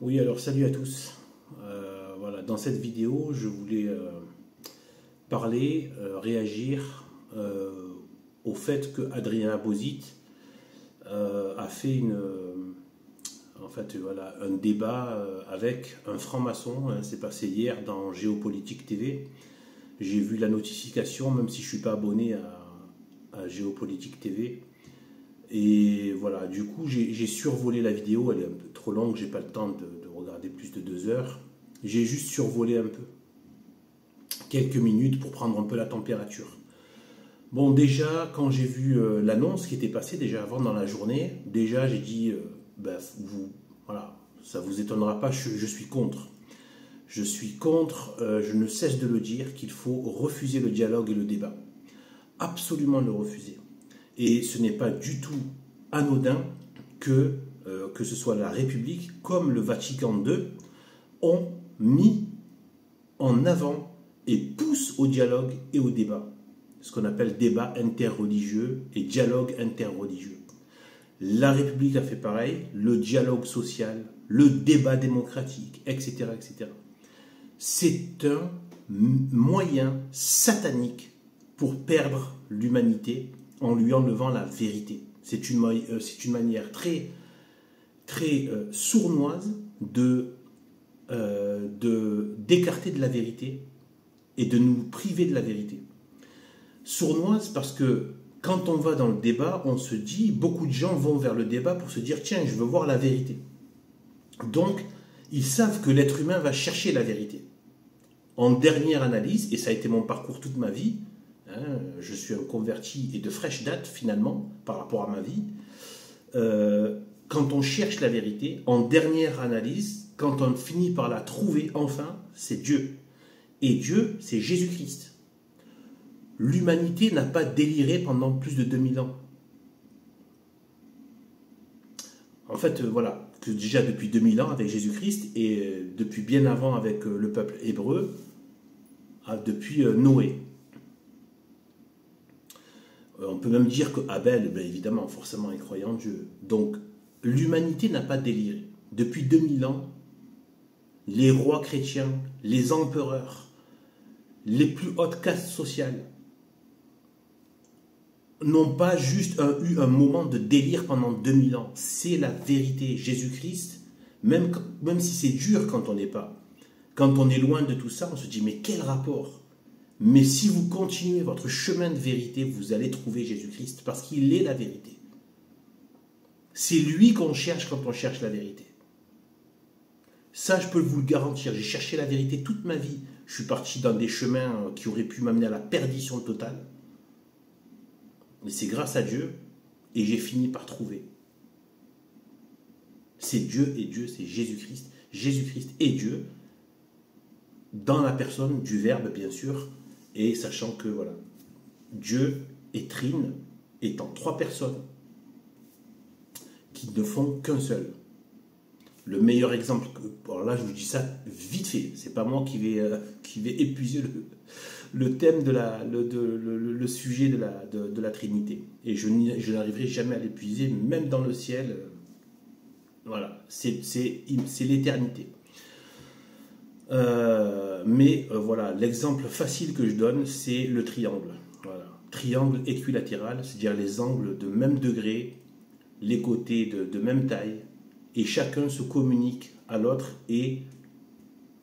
Oui, alors salut à tous. Voilà, dans cette vidéo, je voulais parler, réagir au fait que Adrien Abozit a fait voilà, un débat avec un franc-maçon. Hein, c'est passé hier dans Géopolitique TV. J'ai vu la notification, même si je ne suis pas abonné à Géopolitique TV. Et voilà, du coup, j'ai survolé la vidéo. Elle est un peu trop longue, j'ai pas le temps de regarder plus de 2 heures. J'ai juste survolé un peu, quelques minutes pour prendre un peu la température. Bon, déjà, quand j'ai vu l'annonce qui était passée déjà avant dans la journée, déjà j'ai dit, voilà, ça vous étonnera pas, je suis contre. Je suis contre, je ne cesse de le dire, qu'il faut refuser le dialogue et le débat. Absolument le refuser. Et ce n'est pas du tout anodin que ce soit la République comme le Vatican II ont mis en avant et poussent au dialogue et au débat. Ce qu'on appelle débat interreligieux et dialogue interreligieux. La République a fait pareil, le dialogue social, le débat démocratique, etc. etc. C'est un moyen satanique pour perdre l'humanité en lui enlevant la vérité. C'est une manière très, très sournoise d'écarter de la vérité et de nous priver de la vérité. Sournoise parce que quand on va dans le débat, on se dit, beaucoup de gens vont vers le débat pour se dire, tiens, je veux voir la vérité. Donc, ils savent que l'être humain va chercher la vérité. En dernière analyse, et ça a été mon parcours toute ma vie, hein, je suis un converti et de fraîche date finalement par rapport à ma vie, quand on cherche la vérité, en dernière analyse, quand on finit par la trouver enfin, c'est Dieu. Et Dieu, c'est Jésus-Christ. L'humanité n'a pas déliré pendant plus de 2000 ans. En fait, voilà, que déjà depuis 2000 ans avec Jésus-Christ et depuis bien avant avec le peuple hébreu, depuis Noé. On peut même dire que Abel, bien évidemment, forcément, est croyant en Dieu. Donc, l'humanité n'a pas déliré. Depuis 2000 ans, les rois chrétiens, les empereurs, les plus hautes castes sociales, n'ont pas juste eu un moment de délire pendant 2000 ans. C'est la vérité. Jésus-Christ, même si c'est dur quand on n'est pas, quand on est loin de tout ça, on se dit, mais quel rapport? Mais si vous continuez votre chemin de vérité, vous allez trouver Jésus-Christ, parce qu'il est la vérité. C'est lui qu'on cherche quand on cherche la vérité. Ça, je peux vous le garantir. J'ai cherché la vérité toute ma vie. Je suis parti dans des chemins qui auraient pu m'amener à la perdition totale. Mais c'est grâce à Dieu, et j'ai fini par trouver. C'est Dieu et Dieu, c'est Jésus-Christ. Jésus-Christ et Dieu, dans la personne du Verbe, bien sûr, et sachant que, voilà, Dieu et Trine étant 3 personnes qui ne font qu'un seul. Le meilleur exemple, alors là je vous dis ça vite fait, c'est pas moi qui vais épuiser le thème le sujet de la Trinité. Et je n'arriverai jamais à l'épuiser, même dans le ciel. Voilà, c'est l'éternité. Voilà, l'exemple facile que je donne, c'est le triangle. Voilà. Triangle équilatéral, c'est-à-dire les angles de même degré, les côtés de même taille, et chacun se communique à l'autre, et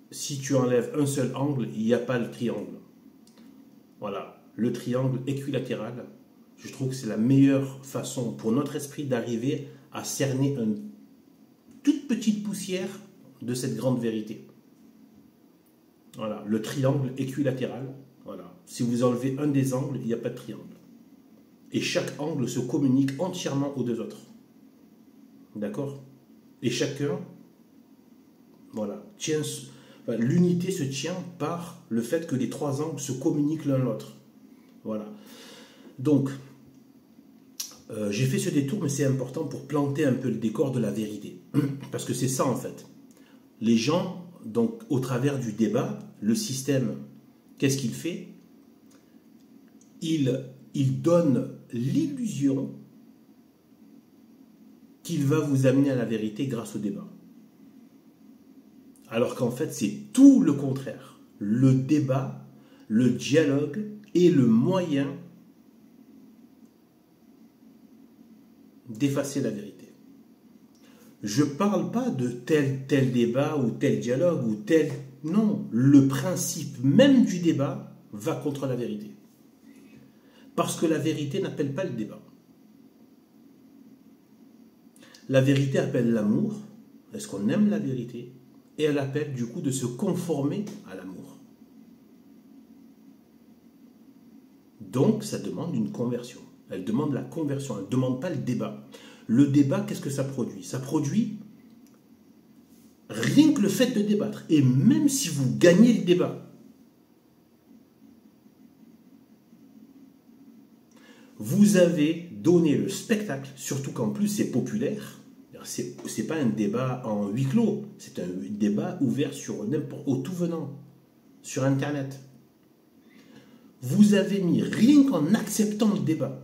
si tu enlèves un seul angle, il n'y a pas le triangle. Voilà, le triangle équilatéral, je trouve que c'est la meilleure façon pour notre esprit d'arriver à cerner une toute petite poussière de cette grande vérité. Voilà, le triangle équilatéral, voilà. Si vous enlevez un des angles, il n'y a pas de triangle. Et chaque angle se communique entièrement aux 2 autres. D'accord? Et chacun, voilà, l'unité se tient par le fait que les 3 angles se communiquent l'un l'autre. Voilà. Donc, j'ai fait ce détour, mais c'est important pour planter un peu le décor de la vérité. Parce que c'est ça, en fait. Les gens, donc, au travers du débat, le système, qu'est-ce qu'il fait? Il donne l'illusion qu'il va vous amener à la vérité grâce au débat. Alors qu'en fait, c'est tout le contraire. Le débat, le dialogue est le moyen d'effacer la vérité. Je ne parle pas de tel débat ou tel dialogue ou tel... Non, le principe même du débat va contre la vérité. Parce que la vérité n'appelle pas le débat. La vérité appelle l'amour. Est-ce qu'on aime la vérité? Et elle appelle du coup de se conformer à l'amour. Donc ça demande une conversion. Elle demande la conversion, elle ne demande pas le débat. Le débat, qu'est-ce que ça produit? Ça produit rien que le fait de débattre. Et même si vous gagnez le débat, vous avez donné le spectacle, surtout qu'en plus c'est populaire. C'est pas un débat en huis clos, c'est un débat ouvert sur n'importe au tout venant, sur Internet. Vous avez mis, rien qu'en acceptant le débat,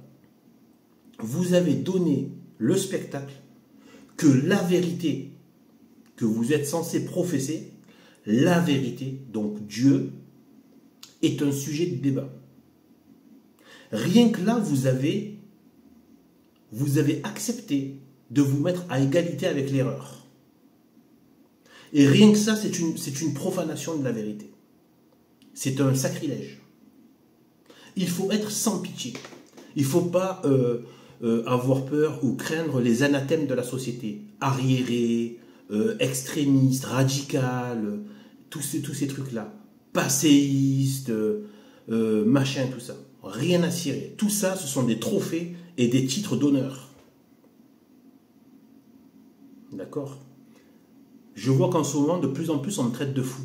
vous avez donné le spectacle que la vérité que vous êtes censé professer, la vérité, donc Dieu, est un sujet de débat. Rien que là, vous avez accepté de vous mettre à égalité avec l'erreur. Et rien que ça, c'est une profanation de la vérité. C'est un sacrilège. Il faut être sans pitié. Il ne faut pas avoir peur ou craindre les anathèmes de la société. Arriérés, extrémistes, radicales, tous ces trucs-là. Passéistes, machin, tout ça. Rien à cirer. Tout ça, ce sont des trophées et des titres d'honneur. D'accord? Je vois qu'en ce moment, de plus en plus, on me traite de fou.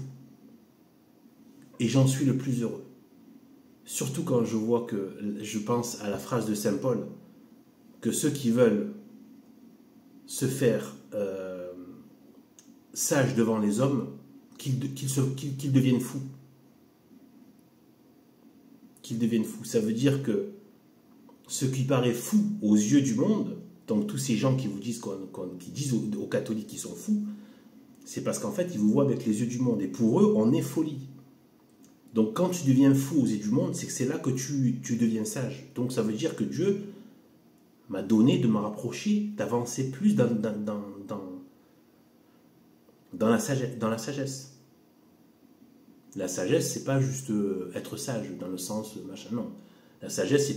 Et j'en suis le plus heureux. Surtout quand je vois que, je pense à la phrase de Saint Paul, que ceux qui veulent se faire sages devant les hommes, qu'ils deviennent fous. Qu'ils deviennent fous. Ça veut dire que ce qui paraît fou aux yeux du monde, donc tous ces gens qui vous disent, qui disent aux catholiques qu'ils sont fous, c'est parce qu'en fait, ils vous voient avec les yeux du monde. Et pour eux, on est folie. Donc quand tu deviens fou aux yeux du monde, c'est que c'est là que tu deviens sage. Donc ça veut dire que Dieu m'a donné de me rapprocher, d'avancer plus dans la sagesse. La sagesse, c'est pas juste être sage dans le sens machin, non. La sagesse,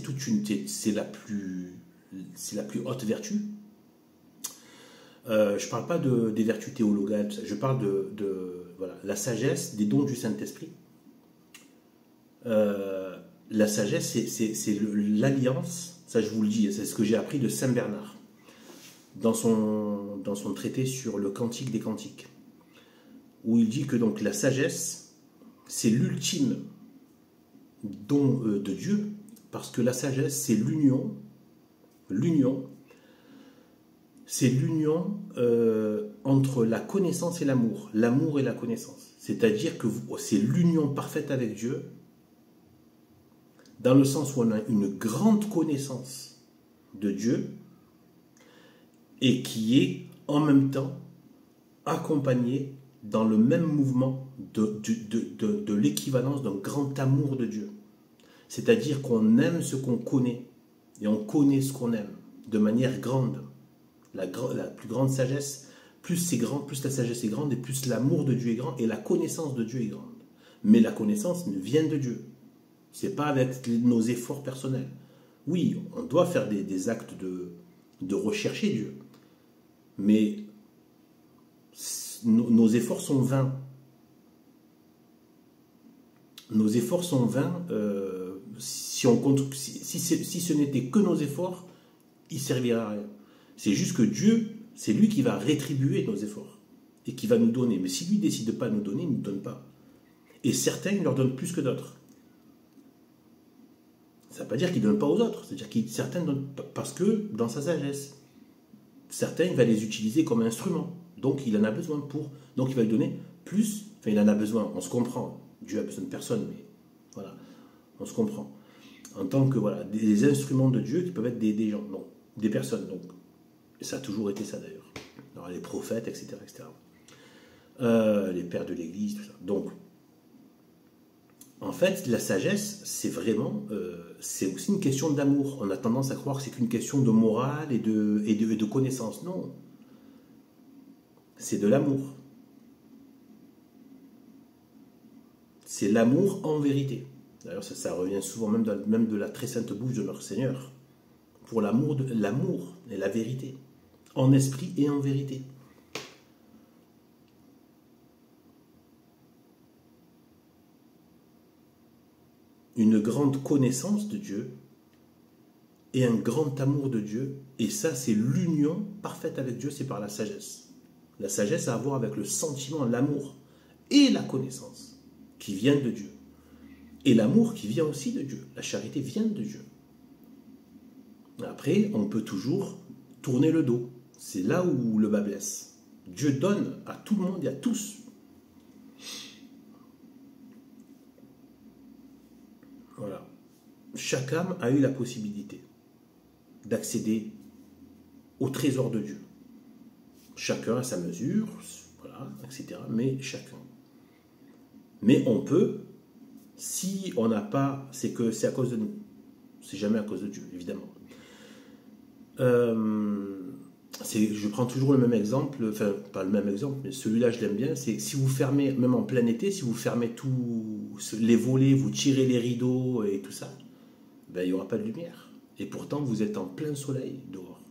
c'est la plus haute vertu. Je parle pas des vertus théologales, je parle voilà, la sagesse, des dons du Saint-Esprit. La sagesse, c'est l'alliance, ça je vous le dis, c'est ce que j'ai appris de Saint Bernard dans son traité sur le Cantique des Cantiques, où il dit que donc la sagesse, c'est l'ultime don de Dieu, parce que la sagesse, c'est l'union, c'est l'union entre la connaissance et l'amour et la connaissance. C'est-à-dire que c'est l'union parfaite avec Dieu, dans le sens où on a une grande connaissance de Dieu et qui est en même temps accompagnée dans le même mouvement de l'équivalence d'un grand amour de Dieu. C'est-à-dire qu'on aime ce qu'on connaît et on connaît ce qu'on aime de manière grande. La plus grande sagesse, plus c'est grand, plus la sagesse est grande et plus l'amour de Dieu est grand et la connaissance de Dieu est grande. Mais la connaissance vient de Dieu. C'est pas avec nos efforts personnels. Oui, on doit faire des actes de rechercher Dieu. Mais nos efforts sont vains. Nos efforts sont vains si ce n'était que nos efforts, il ne servirait à rien. C'est juste que Dieu, c'est lui qui va rétribuer nos efforts et qui va nous donner. Mais si lui décide de ne pas nous donner, il ne nous donne pas. Et certains, il leur donne plus que d'autres. Ça ne veut pas dire qu'il ne donne pas aux autres. C'est-à-dire que certains donnent parce que dans sa sagesse. Certains, il va les utiliser comme instrument. Donc il en a besoin pour. Donc il va lui donner plus. Enfin, il en a besoin. On se comprend. Dieu a besoin de personne, mais voilà. On se comprend. En tant que voilà, des instruments de Dieu qui peuvent être des gens, non, des personnes. Donc. Et ça a toujours été ça d'ailleurs. Alors, les prophètes, etc., etc. les pères de l'Église, tout ça. Donc, en fait, la sagesse, c'est vraiment, c'est aussi une question d'amour. On a tendance à croire que c'est qu'une question de morale et de connaissance. Non, c'est de l'amour. C'est l'amour en vérité. D'ailleurs, ça revient souvent même de la très sainte bouche de notre Seigneur. Pour l'amour et la vérité. En esprit et en vérité. Une grande connaissance de Dieu et un grand amour de Dieu. Et ça, c'est l'union parfaite avec Dieu, c'est par la sagesse. La sagesse a à voir avec le sentiment, l'amour et la connaissance qui vient de Dieu. Et l'amour qui vient aussi de Dieu. La charité vient de Dieu. Après, on peut toujours tourner le dos. C'est là où le bas blesse. Dieu donne à tout le monde et à tous. Voilà. Chaque âme a eu la possibilité d'accéder au trésor de Dieu. Chacun à sa mesure, voilà, etc. Mais chacun. Mais on peut, si on n'a pas, c'est que c'est à cause de nous. C'est jamais à cause de Dieu, évidemment. Je prends toujours le même exemple, enfin pas le même exemple, mais celui-là je l'aime bien, c'est si vous fermez, même en plein été, si vous fermez tous les volets, vous tirez les rideaux et tout ça, ben, il n'y aura pas de lumière. Et pourtant vous êtes en plein soleil dehors.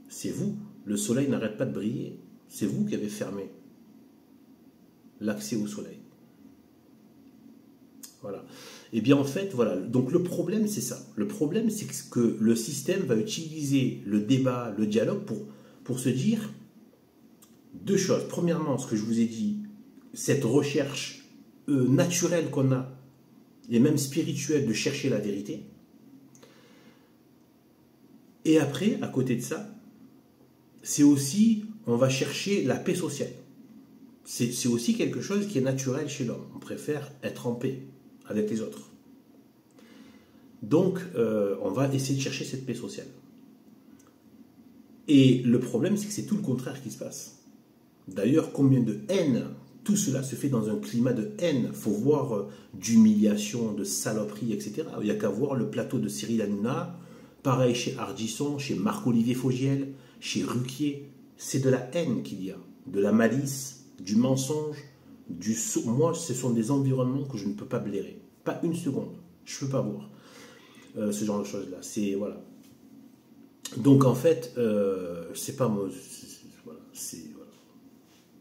C'est vous, le soleil n'arrête pas de briller, c'est vous qui avez fermé l'accès au soleil. Voilà. Et bien en fait, voilà. Donc le problème, c'est ça. Le problème, c'est que le système va utiliser le débat, le dialogue pour se dire deux choses. Premièrement, ce que je vous ai dit, cette recherche naturelle qu'on a, et même spirituelle, de chercher la vérité. Et après, à côté de ça, c'est aussi, on va chercher la paix sociale. C'est aussi quelque chose qui est naturel chez l'homme. On préfère être en paix avec les autres. Donc, on va essayer de chercher cette paix sociale. Et le problème, c'est que c'est tout le contraire qui se passe. D'ailleurs, combien de haine, tout cela se fait dans un climat de haine. Il faut voir d'humiliation, de saloperie, etc. Il n'y a qu'à voir le plateau de Cyril Hanouna, pareil chez Ardisson, chez Marc-Olivier Fogiel, chez Ruquier. C'est de la haine qu'il y a, de la malice, du mensonge, moi, ce sont des environnements que je ne peux pas blairer. Pas une seconde. Je ne peux pas voir ce genre de choses-là. C'est, voilà. Donc, en fait, c'est pas moi. Voilà,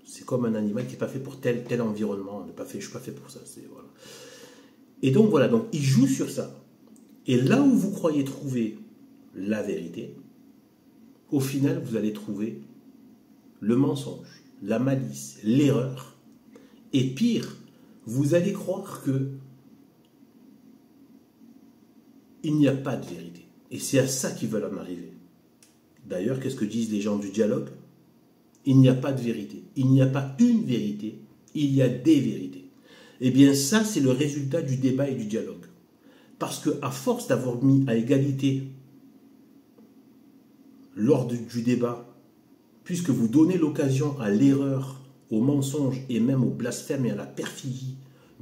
c'est comme un animal qui n'est pas fait pour tel environnement. Je ne suis pas fait pour ça. Voilà. Et donc, voilà. Donc, il joue sur ça. Et là où vous croyez trouver la vérité, au final, vous allez trouver le mensonge, la malice, l'erreur. Et pire, vous allez croire que il n'y a pas de vérité. Et c'est à ça qu'ils veulent en arriver. D'ailleurs, qu'est-ce que disent les gens du dialogue? Il n'y a pas de vérité. Il n'y a pas une vérité, il y a des vérités. Eh bien, ça, c'est le résultat du débat et du dialogue. Parce qu'à force d'avoir mis à égalité lors du débat, puisque vous donnez l'occasion à l'erreur, au mensonge et même au blasphème et à la perfidie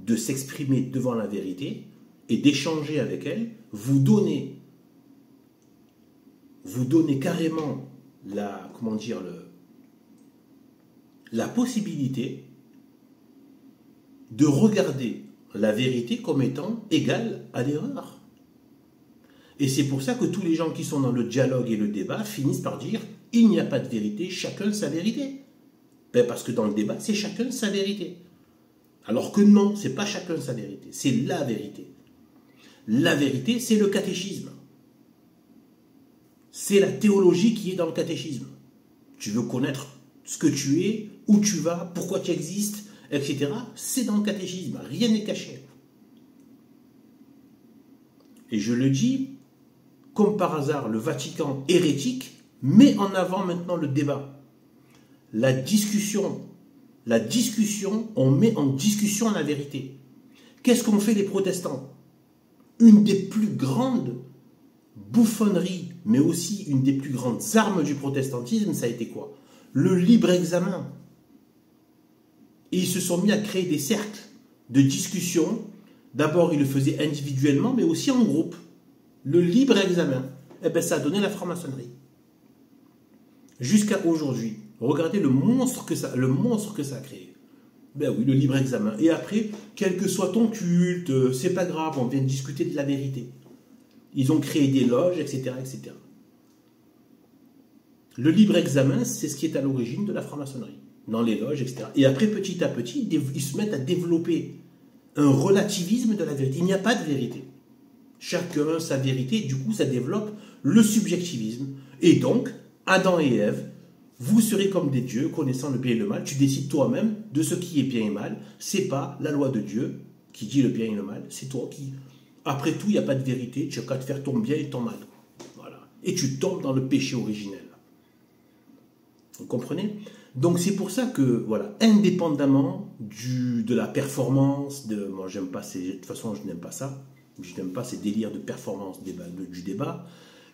de s'exprimer devant la vérité et d'échanger avec elle, vous donnez carrément la possibilité de regarder la vérité comme étant égale à l'erreur. Et c'est pour ça que tous les gens qui sont dans le dialogue et le débat finissent par dire « il n'y a pas de vérité, chacun sa vérité ». Ben parce que dans le débat, c'est chacun sa vérité. Alors que non, c'est pas chacun sa vérité, c'est la vérité. La vérité, c'est le catéchisme. C'est la théologie qui est dans le catéchisme. Tu veux connaître ce que tu es, où tu vas, pourquoi tu existes, etc. C'est dans le catéchisme, rien n'est caché. Et je le dis, comme par hasard, le Vatican hérétique met en avant maintenant le débat. La discussion, on met en discussion la vérité. Qu'est-ce qu'ont fait les protestants? Une des plus grandes bouffonneries, mais aussi une des plus grandes armes du protestantisme, ça a été quoi? Le libre examen. Et ils se sont mis à créer des cercles de discussion. D'abord, ils le faisaient individuellement, mais aussi en groupe. Le libre examen, eh ben, ça a donné la franc-maçonnerie. Jusqu'à aujourd'hui. Regardez le monstre que ça a créé. Ben oui, le libre examen. Et après, quel que soit ton culte, c'est pas grave, on vient discuter de la vérité. Ils ont créé des loges, etc., etc. Le libre examen, c'est ce qui est à l'origine de la franc-maçonnerie, dans les loges, etc. Et après, petit à petit, ils se mettent à développer un relativisme de la vérité. Il n'y a pas de vérité. Chacun sa vérité, du coup, ça développe le subjectivisme. Et donc, Adam et Ève, vous serez comme des dieux, connaissant le bien et le mal. Tu décides toi-même de ce qui est bien et mal. C'est pas la loi de Dieu qui dit le bien et le mal. C'est toi qui... Après tout, il n'y a pas de vérité. Tu as qu'à te faire ton bien et ton mal. Voilà. Et tu tombes dans le péché originel. Vous comprenez? Donc c'est pour ça que, voilà, indépendamment de la performance, moi j'aime pas de toute façon je n'aime pas ça. Je n'aime pas ces délires de performance du débat.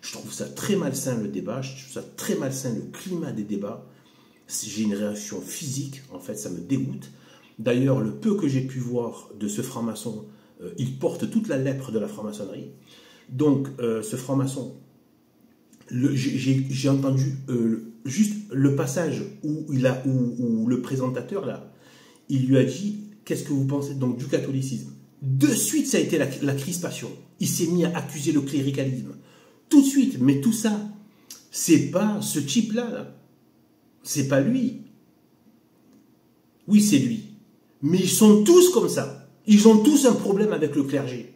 Je trouve ça très malsain le débat, je trouve ça très malsain le climat des débats. J'ai une réaction physique, en fait, ça me dégoûte. D'ailleurs, le peu que j'ai pu voir de ce franc-maçon, il porte toute la lèpre de la franc-maçonnerie. Donc, ce franc-maçon, j'ai entendu juste le passage où le présentateur, là, il lui a dit « Qu'est-ce que vous pensez donc du catholicisme ?» De suite, ça a été la crispation. Il s'est mis à accuser le cléricalisme. Tout de suite. Mais tout ça, c'est pas ce type-là. Là. C'est pas lui. Oui, c'est lui. Mais ils sont tous comme ça. Ils ont tous un problème avec le clergé.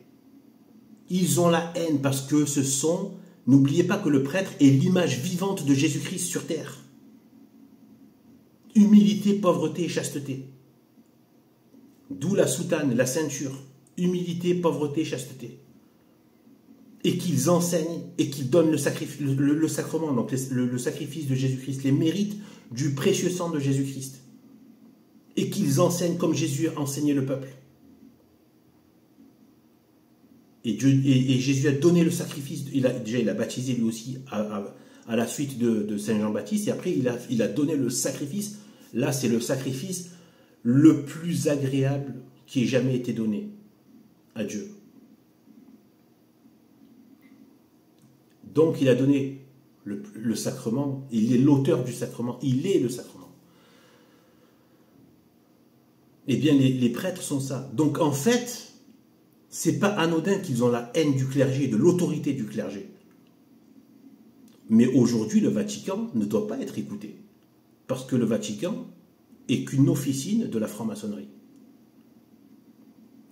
Ils ont la haine parce que ce sont... N'oubliez pas que le prêtre est l'image vivante de Jésus-Christ sur terre. Humilité, pauvreté et chasteté. D'où la soutane, la ceinture. Humilité, pauvreté, chasteté. Et qu'ils enseignent et qu'ils donnent le sacrement, donc le sacrifice de Jésus-Christ, les mérites du précieux sang de Jésus-Christ. Et qu'ils enseignent comme Jésus a enseigné le peuple. Et Jésus a donné le sacrifice, il a baptisé lui aussi à la suite de Saint Jean-Baptiste, et après il a donné le sacrifice. Là, c'est le sacrifice le plus agréable qui ait jamais été donné à Dieu. Donc il a donné le sacrement, il est l'auteur du sacrement, il est le sacrement. Eh bien les prêtres sont ça. Donc en fait, c'est pas anodin qu'ils ont la haine du clergé, de l'autorité du clergé. Mais aujourd'hui, le Vatican ne doit pas être écouté. Parce que le Vatican est qu'une officine de la franc-maçonnerie.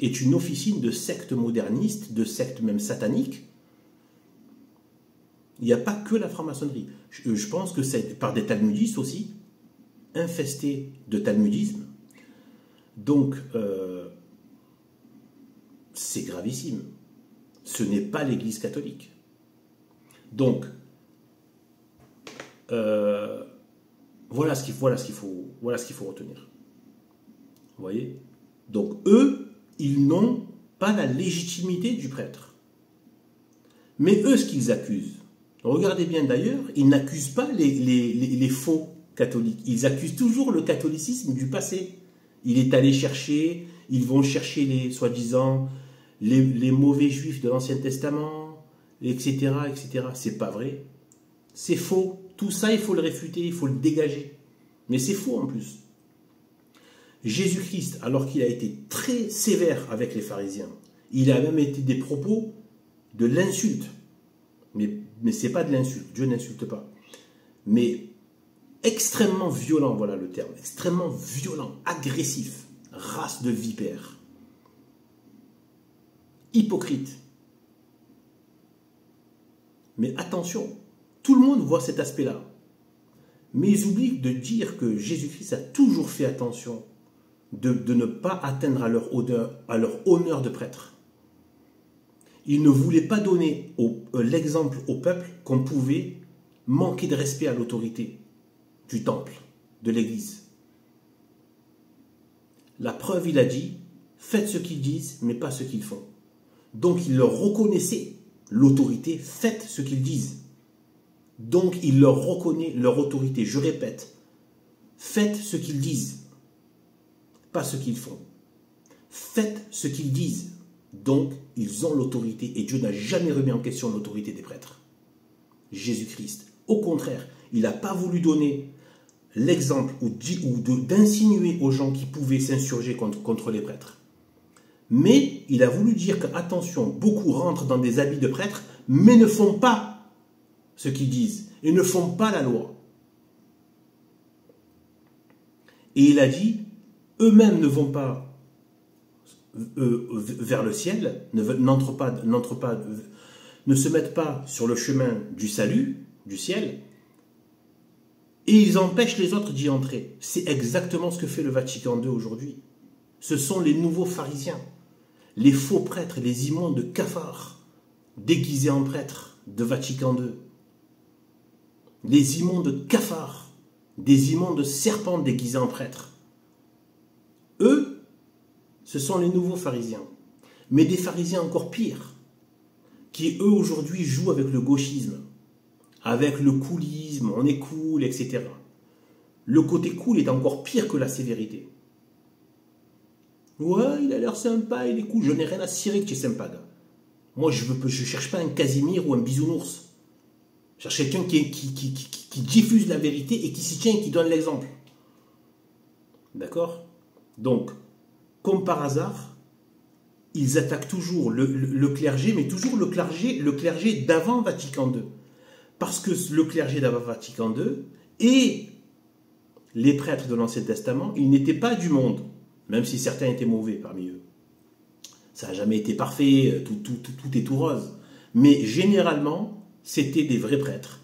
Est une officine de sectes modernistes, de sectes même sataniques. Il n'y a pas que la franc-maçonnerie. Je pense que c'est par des talmudistes aussi, infestés de talmudisme. Donc, c'est gravissime. Ce n'est pas l'Église catholique. Donc, voilà ce qu'il faut retenir. Vous voyez? Donc, eux, ils n'ont pas la légitimité du prêtre. Mais eux, ce qu'ils accusent, regardez bien d'ailleurs, ils n'accusent pas les faux catholiques. Ils accusent toujours le catholicisme du passé. Il est allé chercher, ils vont chercher les soi-disant les mauvais juifs de l'Ancien Testament, etc., etc. C'est pas vrai. C'est faux. Tout ça, il faut le réfuter, il faut le dégager. Mais c'est faux en plus. Jésus-Christ, alors qu'il a été très sévère avec les pharisiens, il a même été des propos de l'insulte. Mais ce n'est pas de l'insulte, Dieu n'insulte pas. Mais extrêmement violent, voilà le terme, extrêmement violent, agressif, race de vipères, hypocrite. Mais attention, tout le monde voit cet aspect-là. Mais ils oublient de dire que Jésus-Christ a toujours fait attention de ne pas atteindre à leur honneur de prêtre. Il ne voulait pas donner l'exemple au peuple qu'on pouvait manquer de respect à l'autorité du temple, de l'église. La preuve, il a dit, faites ce qu'ils disent, mais pas ce qu'ils font. Donc il leur reconnaissait l'autorité, faites ce qu'ils disent. Donc il leur reconnaît leur autorité. Je répète, faites ce qu'ils disent. pas ce qu'ils font. Faites ce qu'ils disent. Donc, ils ont l'autorité et Dieu n'a jamais remis en question l'autorité des prêtres. Jésus-Christ. Au contraire, il n'a pas voulu donner l'exemple ou d'insinuer aux gens qui pouvaient s'insurger contre les prêtres. Mais il a voulu dire que, attention, beaucoup rentrent dans des habits de prêtres, mais ne font pas ce qu'ils disent et ne font pas la loi. Et il a dit, eux-mêmes ne vont pas vers le ciel, ne se mettent pas sur le chemin du salut, du ciel, et ils empêchent les autres d'y entrer. C'est exactement ce que fait le Vatican II aujourd'hui. Ce sont les nouveaux pharisiens, les faux prêtres, les immondes cafards, déguisés en prêtres de Vatican II. Les immondes cafards, des immondes serpents déguisés en prêtres. Eux, ce sont les nouveaux pharisiens. Mais des pharisiens encore pires, qui eux aujourd'hui jouent avec le gauchisme, avec le coolisme, on est cool, etc. Le côté cool est encore pire que la sévérité. Ouais, il a l'air sympa, il est cool. Je n'ai rien à cirer que tu es sympa, gars. Moi, je ne cherche pas un Casimir ou un bisounours. Je cherche quelqu'un qui diffuse la vérité et qui s'y tient et qui donne l'exemple. D'accord? Donc, comme par hasard, ils attaquent toujours le clergé, mais toujours le clergé d'avant Vatican II. Parce que le clergé d'avant Vatican II et les prêtres de l'Ancien Testament, ils n'étaient pas du monde, même si certains étaient mauvais parmi eux. Ça n'a jamais été parfait, tout est tout rose. Mais généralement, c'était des vrais prêtres.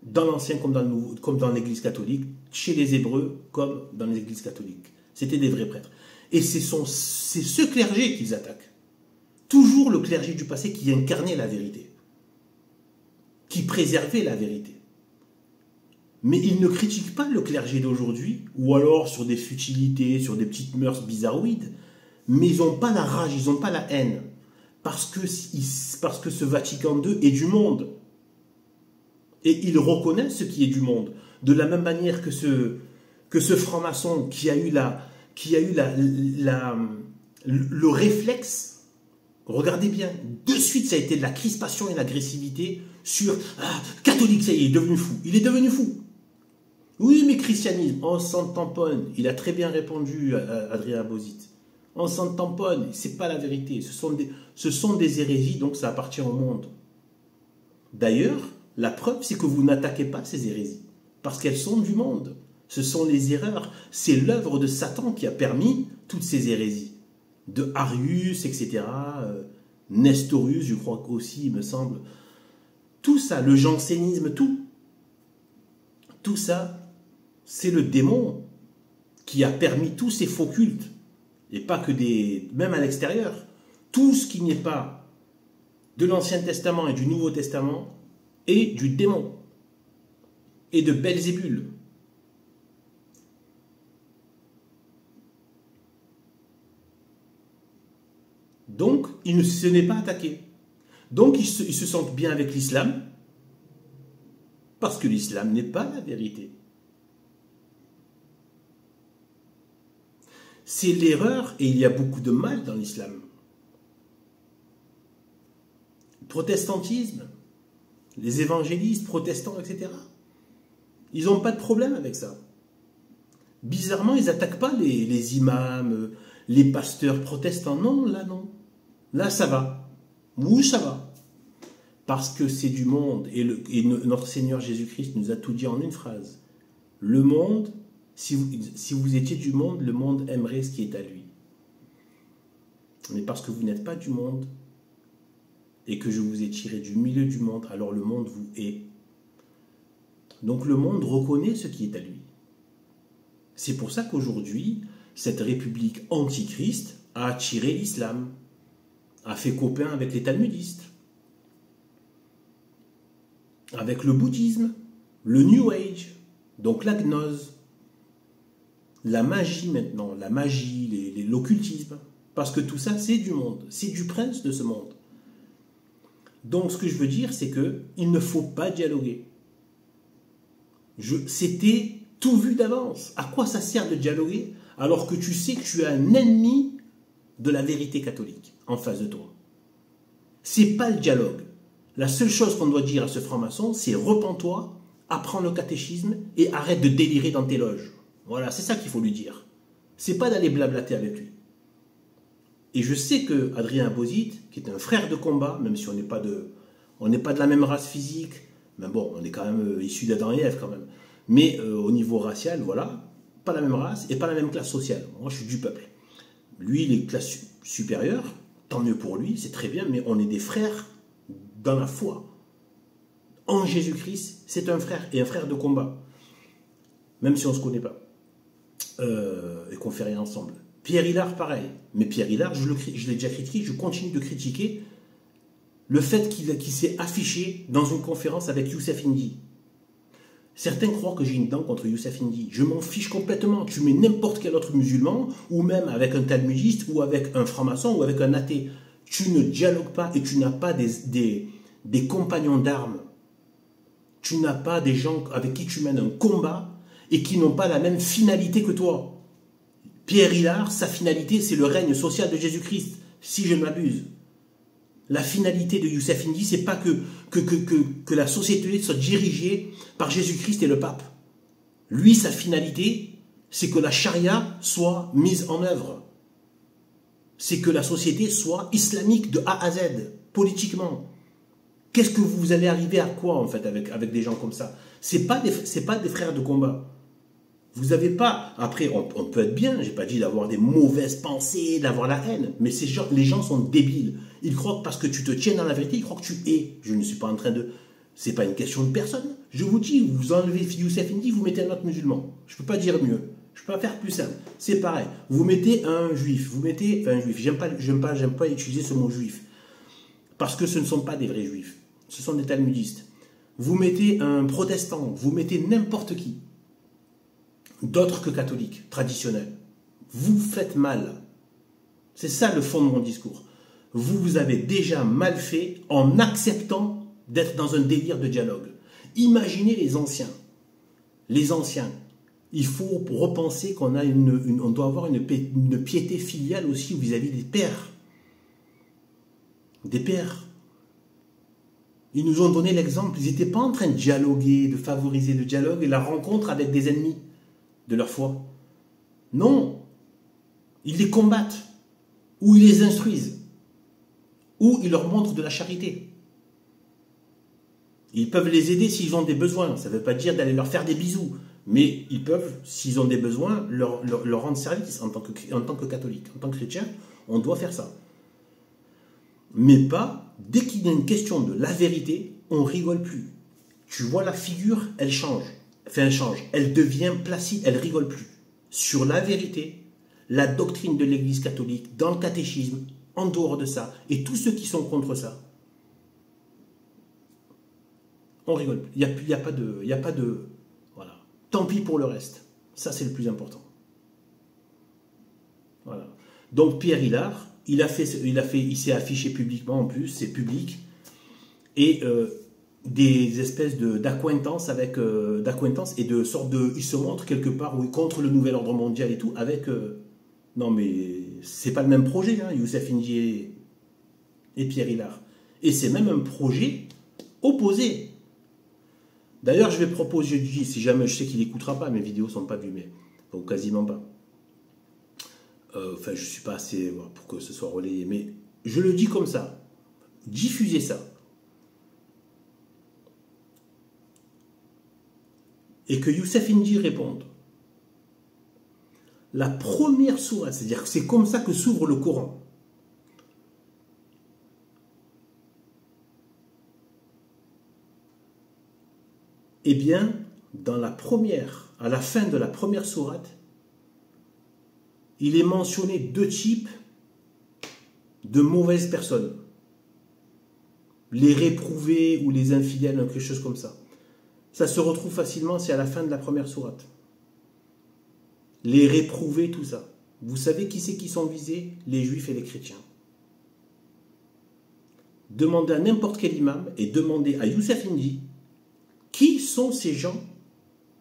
Dans l'Ancien comme dans le Nouveau, comme dans l'Église catholique, chez les Hébreux comme dans l'Église catholique. C'était des vrais prêtres. Et c'est ce clergé qu'ils attaquent. Toujours le clergé du passé qui incarnait la vérité, qui préservait la vérité. Mais ils ne critiquent pas le clergé d'aujourd'hui, ou alors sur des futilités, sur des petites mœurs bizarroïdes, mais ils n'ont pas la rage, ils n'ont pas la haine, parce que ce Vatican II est du monde. Et ils reconnaissent ce qui est du monde. De la même manière que ce franc-maçon qui a eu le réflexe. Regardez bien, de suite ça a été de la crispation et de l'agressivité sur catholique, ça y est, il est devenu fou. Il est devenu fou. Oui, mais christianisme, on s'en tamponne. Il a très bien répondu à Adrien Abozit. On s'en tamponne, c'est pas la vérité. Ce sont des hérésies, donc ça appartient au monde. D'ailleurs, la preuve, c'est que vous n'attaquez pas ces hérésies, parce qu'elles sont du monde. Ce sont les erreurs. C'est l'œuvre de Satan qui a permis toutes ces hérésies. De Arius, etc. Nestorius, je crois aussi, il me semble. Tout ça, le jansénisme, tout ça, c'est le démon qui a permis tous ces faux cultes. Et pas que même à l'extérieur. Tout ce qui n'est pas de l'Ancien Testament et du Nouveau Testament est du démon. Et de Belzébul. Donc, ce n'est pas attaqué. Donc, ils se sentent bien avec l'islam, parce que l'islam n'est pas la vérité. C'est l'erreur, et il y a beaucoup de mal dans l'islam. Le protestantisme, les évangélistes, protestants, etc. Ils n'ont pas de problème avec ça. Bizarrement, ils n'attaquent pas les imams, les pasteurs protestants. Non, là, non. Là, ça va. Oui, ça va. Parce que c'est du monde. Et notre Seigneur Jésus-Christ nous a tout dit en une phrase. Le monde, si vous étiez du monde, le monde aimerait ce qui est à lui. Mais parce que vous n'êtes pas du monde, et que je vous ai tiré du milieu du monde, alors le monde vous hait. Donc le monde reconnaît ce qui est à lui. C'est pour ça qu'aujourd'hui, cette république antichrist a attiré l'islam, a fait copain avec les talmudistes, avec le bouddhisme, le New Age, donc la gnose, la magie maintenant, l'occultisme, parce que tout ça c'est du monde, c'est du prince de ce monde. Donc ce que je veux dire, c'est qu'il ne faut pas dialoguer. C'était tout vu d'avance. À quoi ça sert de dialoguer alors que tu sais que tu es un ennemi de la vérité catholique en face de toi? C'est pas le dialogue. La seule chose qu'on doit dire à ce franc-maçon, c'est repens-toi, apprends le catéchisme et arrête de délirer dans tes loges. Voilà, c'est ça qu'il faut lui dire. C'est pas d'aller blablater avec lui. Et je sais que Adrien Abouzid, qui est un frère de combat, même si on n'est pas de la même race physique, mais bon, on est quand même issus d'Adam et Ève quand même. Mais au niveau racial, voilà, pas la même race et pas la même classe sociale. Moi, je suis du peuple. Lui, il est classe supérieure, tant mieux pour lui, c'est très bien, mais on est des frères dans la foi. En Jésus-Christ, c'est un frère et un frère de combat. Même si on ne se connaît pas. Et qu'on fait rien ensemble. Pierre Hilard, pareil. Mais Pierre Hilard, je l'ai déjà critiqué, je continue de critiquer le fait qu'il s'est affiché dans une conférence avec Youssef Indy. Certains croient que j'ai une dent contre Youssef Indy. Je m'en fiche complètement. Tu mets n'importe quel autre musulman, ou même avec un talmudiste, ou avec un franc-maçon, ou avec un athée. Tu ne dialogues pas et tu n'as pas des compagnons d'armes. Tu n'as pas des gens avec qui tu mènes un combat et qui n'ont pas la même finalité que toi. Pierre Hilard, sa finalité, c'est le règne social de Jésus-Christ, si je ne m'abuse. La finalité de Youssef Indy, c'est pas que la société soit dirigée par Jésus-Christ et le pape. Lui, sa finalité, c'est que la charia soit mise en œuvre. C'est que la société soit islamique de A à Z, politiquement. Qu'est-ce que vous allez arriver à quoi, en fait, avec des gens comme ça? C'est pas des frères de combat. Vous n'avez pas... Après, on peut être bien, j'ai pas dit d'avoir des mauvaises pensées, d'avoir la haine, mais les gens sont débiles. Ils croient que parce que tu te tiens dans la vérité, ils croient que tu es. Je ne suis pas en train de... C'est pas une question de personne. Je vous dis, vous enlevez Youssef Indy, vous mettez un autre musulman. Je peux pas dire mieux. Je peux pas faire plus simple. C'est pareil. Vous mettez un juif. Vous mettez... Enfin, un juif. J'aime pas utiliser ce mot juif. Parce que ce ne sont pas des vrais juifs. Ce sont des talmudistes. Vous mettez un protestant. Vous mettez n'importe qui. D'autres que catholiques, traditionnels. Vous faites mal. C'est ça le fond de mon discours. Vous avez déjà mal fait en acceptant d'être dans un délire de dialogue. Imaginez les anciens. Les anciens. Il faut repenser qu'on a on doit avoir une piété filiale aussi vis-à-vis des pères. Des pères. Ils nous ont donné l'exemple. Ils n'étaient pas en train de dialoguer, de favoriser le dialogue et la rencontre avec des ennemis de leur foi. Non. Ils les combattent. Ou ils les instruisent. Ou ils leur montrent de la charité. Ils peuvent les aider s'ils ont des besoins. Ça ne veut pas dire d'aller leur faire des bisous. Mais ils peuvent, s'ils ont des besoins, leur rendre service en tant que catholique. En tant que chrétien, on doit faire ça. Mais pas, dès qu'il y a une question de la vérité, on rigole plus. Tu vois la figure, elle change. Enfin, elle change. Elle devient placide, elle rigole plus. Sur la vérité, la doctrine de l'Église catholique, dans le catéchisme, en dehors de ça, et tous ceux qui sont contre ça, on rigole plus. Il n'y a pas de... Voilà. Tant pis pour le reste. Ça, c'est le plus important. Voilà. Donc, Pierre Hilard, il s'est affiché publiquement en plus, c'est public, et des espèces d'acquaintance et de sorte de... Il se montre quelque part, oui, contre le nouvel ordre mondial et tout, avec... non, mais c'est pas le même projet, hein, Youssef Indy et Pierre Hilard. Et c'est même un projet opposé. D'ailleurs, je vais proposer, je dis, si jamais je sais qu'il n'écoutera pas, mes vidéos ne sont pas vues, mais bon, quasiment pas. Enfin, je ne suis pas assez pour que ce soit relayé, mais je le dis comme ça. Diffusez ça. Et que Youssef Indy réponde. La première sourate, c'est-à-dire que c'est comme ça que s'ouvre le Coran. Eh bien, à la fin de la première sourate, il est mentionné 2 types de mauvaises personnes. Les réprouvés ou les infidèles, quelque chose comme ça. Ça se retrouve facilement, c'est à la fin de la première sourate. Les réprouvés, tout ça. Vous savez qui c'est qui sont visés? Les juifs et les chrétiens. Demandez à n'importe quel imam et demandez à Youssef Indy qui sont ces gens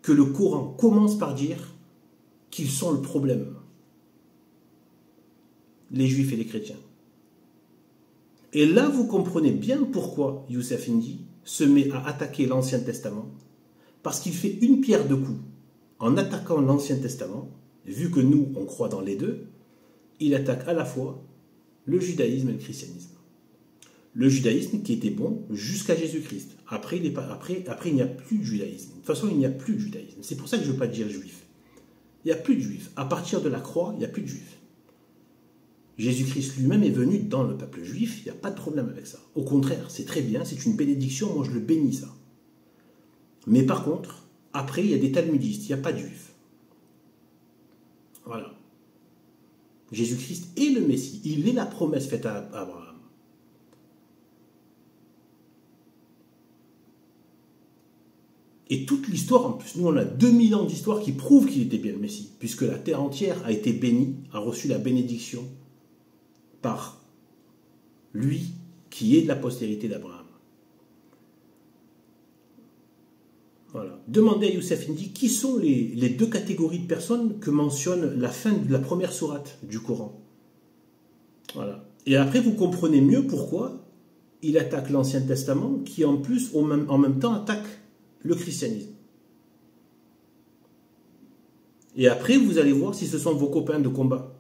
que le Coran commence par dire qu'ils sont le problème, les Juifs et les chrétiens. Et là, vous comprenez bien pourquoi Youssef Indy se met à attaquer l'Ancien Testament, parce qu'il fait une pierre deux coups. En attaquant l'Ancien Testament, vu que nous, on croit dans les deux, il attaque à la fois le judaïsme et le christianisme. Le judaïsme qui était bon jusqu'à Jésus-Christ. Après, il n'y a plus de judaïsme. De toute façon, il n'y a plus de judaïsme. C'est pour ça que je ne veux pas dire juif. Il n'y a plus de juifs. À partir de la croix, il n'y a plus de juifs. Jésus-Christ lui-même est venu dans le peuple juif, il n'y a pas de problème avec ça. Au contraire, c'est très bien, c'est une bénédiction, moi je le bénis ça. Mais par contre, après, il y a des talmudistes, il n'y a pas de juifs. Voilà. Jésus-Christ est le Messie, il est la promesse faite à Abraham. Et toute l'histoire, en plus, nous on a 2000 ans d'histoire qui prouvent qu'il était bien le Messie, puisque la terre entière a été bénie, a reçu la bénédiction par lui qui est de la postérité d'Abraham. Voilà. Demandez à Youssef Indy qui sont les deux catégories de personnes que mentionne la fin de la première sourate du Coran. Voilà. Et après, vous comprenez mieux pourquoi il attaque l'Ancien Testament, qui en plus, en même temps, attaque le christianisme. Et après, vous allez voir si ce sont vos copains de combat.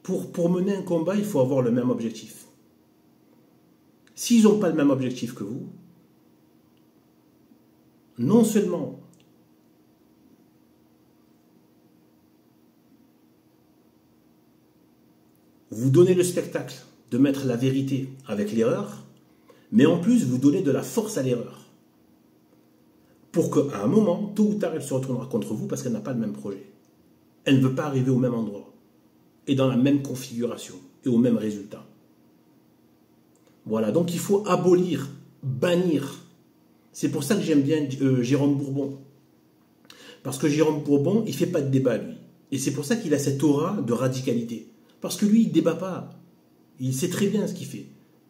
Pour mener un combat, il faut avoir le même objectif. S'ils n'ont pas le même objectif que vous, non seulement vous donnez le spectacle de mettre la vérité avec l'erreur, mais en plus vous donnez de la force à l'erreur. Pour qu'à un moment, tôt ou tard, elle se retournera contre vous parce qu'elle n'a pas le même projet. Elle ne veut pas arriver au même endroit, et dans la même configuration, et au même résultat. Voilà, donc il faut abolir, bannir. C'est pour ça que j'aime bien Jérôme Bourbon. Parce que Jérôme Bourbon, il ne fait pas de débat, lui. Et c'est pour ça qu'il a cette aura de radicalité. Parce que lui, il ne débat pas. Il sait très bien ce qu'il fait.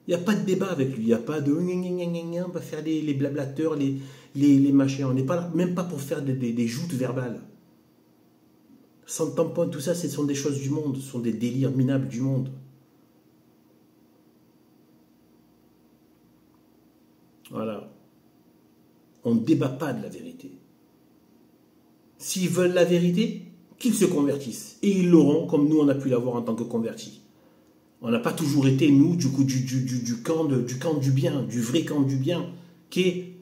Il n'y a pas de débat avec lui. Il n'y a pas de... On va faire les blablateurs, les machins. On n'est pas là, même pas pour faire des joutes verbales. Sans tampon, tout ça, ce sont des choses du monde. Ce sont des délires minables du monde. Voilà. On ne débat pas de la vérité. S'ils veulent la vérité, qu'ils se convertissent. Et ils l'auront, comme nous, on a pu l'avoir en tant que convertis. On n'a pas toujours été, nous, du camp du bien, du vrai camp du bien, qui est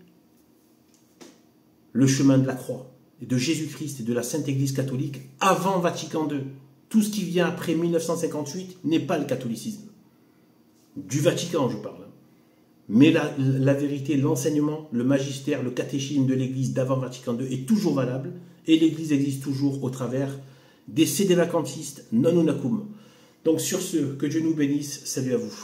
le chemin de la croix, et de Jésus-Christ et de la Sainte Église catholique avant Vatican II. Tout ce qui vient après 1958 n'est pas le catholicisme. Du Vatican, je parle. Mais la vérité, l'enseignement, le magistère, le catéchisme de l'Église d'avant Vatican II est toujours valable, et l'Église existe toujours au travers des sédévacantistes non unacum. Donc sur ce, que Dieu nous bénisse, salut à vous.